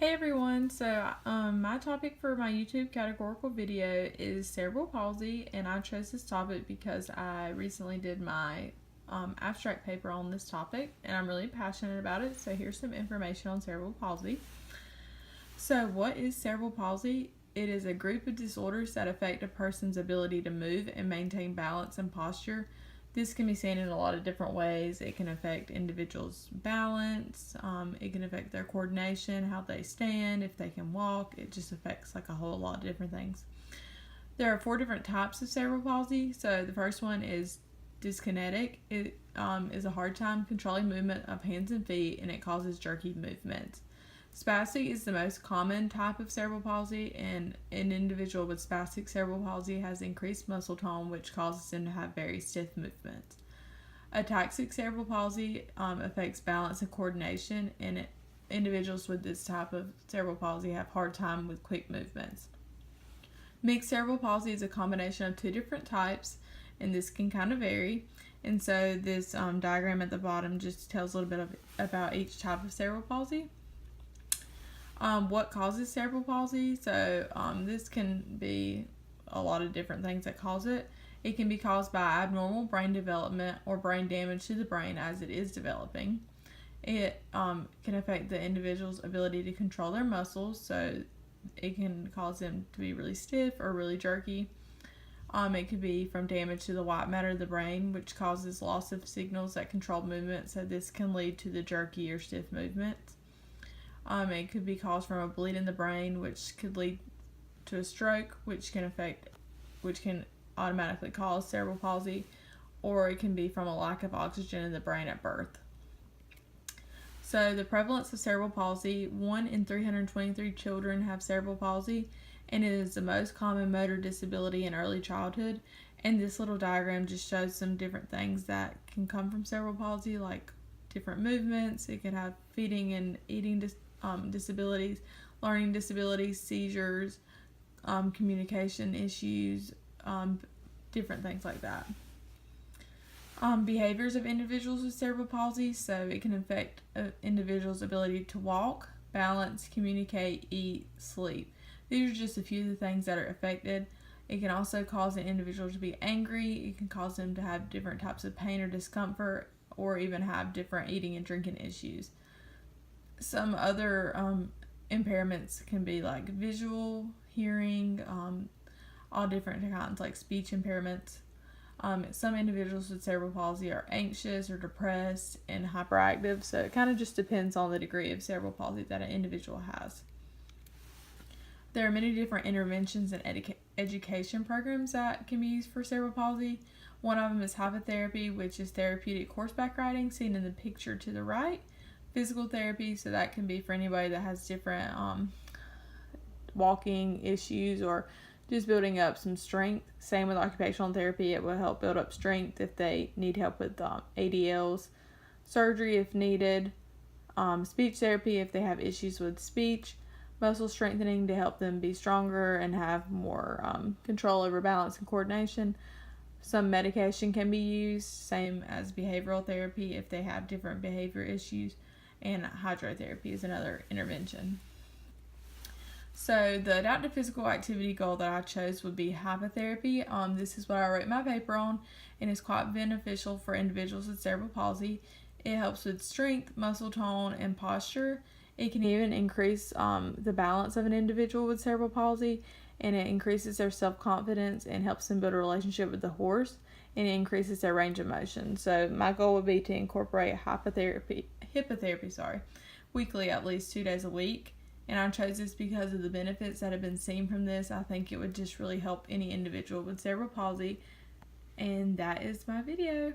Hey everyone, my topic for my YouTube categorical video is cerebral palsy, and I chose this topic because I recently did my abstract paper on this topic and I'm really passionate about it. So here's some information on cerebral palsy. So what is cerebral palsy? It is a group of disorders that affect a person's ability to move and maintain balance and posture. This can be seen in a lot of different ways. It can affect individuals' balance, it can affect their coordination, how they stand, if they can walk. It just affects like a whole lot of different things. There are 4 different types of cerebral palsy. So the first one is dyskinetic. It is a hard time controlling movement of hands and feet, and it causes jerky movements. Spastic is the most common type of cerebral palsy, and an individual with spastic cerebral palsy has increased muscle tone, which causes them to have very stiff movements. Ataxic cerebral palsy affects balance and coordination, and individuals with this type of cerebral palsy have hard time with quick movements. Mixed cerebral palsy is a combination of 2 different types, and this can kind of vary. And so this diagram at the bottom just tells a little bit about each type of cerebral palsy. What causes cerebral palsy? So this can be a lot of different things that cause it. It can be caused by abnormal brain development or brain damage to the brain as it is developing. It can affect the individual's ability to control their muscles, so it can cause them to be really stiff or really jerky. It could be from damage to the white matter of the brain, which causes loss of signals that control movement, so this can lead to the jerky or stiff movements. It could be caused from a bleed in the brain, which could lead to a stroke, which can automatically cause cerebral palsy, or it can be from a lack of oxygen in the brain at birth. So the prevalence of cerebral palsy: 1 in 323 children have cerebral palsy, and it is the most common motor disability in early childhood. And this little diagram just shows some different things that can come from cerebral palsy, like different movements. It could have feeding and eating disabilities, learning disabilities, seizures, communication issues, different things like that. Behaviors of individuals with cerebral palsy: so it can affect an individual's ability to walk, balance, communicate, eat, sleep. These are just a few of the things that are affected. It can also cause an individual to be angry. It can cause them to have different types of pain or discomfort, or even have different eating and drinking issues. Some other impairments can be like visual, hearing, all different kinds, like speech impairments. Some individuals with cerebral palsy are anxious or depressed and hyperactive, so it kind of just depends on the degree of cerebral palsy that an individual has. There are many different interventions and education programs that can be used for cerebral palsy. One of them is hypnotherapy, which is therapeutic horseback riding, seen in the picture to the right. Physical therapy, so that can be for anybody that has different walking issues or just building up some strength. Same with occupational therapy, it will help build up strength if they need help with ADLs. Surgery if needed. Speech therapy if they have issues with speech. Muscle strengthening to help them be stronger and have more control over balance and coordination. Some medication can be used, same as behavioral therapy if they have different behavior issues, and hydrotherapy is another intervention. So the adaptive physical activity goal that I chose would be hypnotherapy. This is what I wrote my paper on, and it's quite beneficial for individuals with cerebral palsy. It helps with strength, muscle tone, and posture. It can even increase the balance of an individual with cerebral palsy, and it increases their self-confidence and helps them build a relationship with the horse, and it increases their range of motion. So my goal would be to incorporate hippotherapy weekly, at least 2 days a week. And I chose this because of the benefits that have been seen from this. I think it would just really help any individual with cerebral palsy. And that is my video.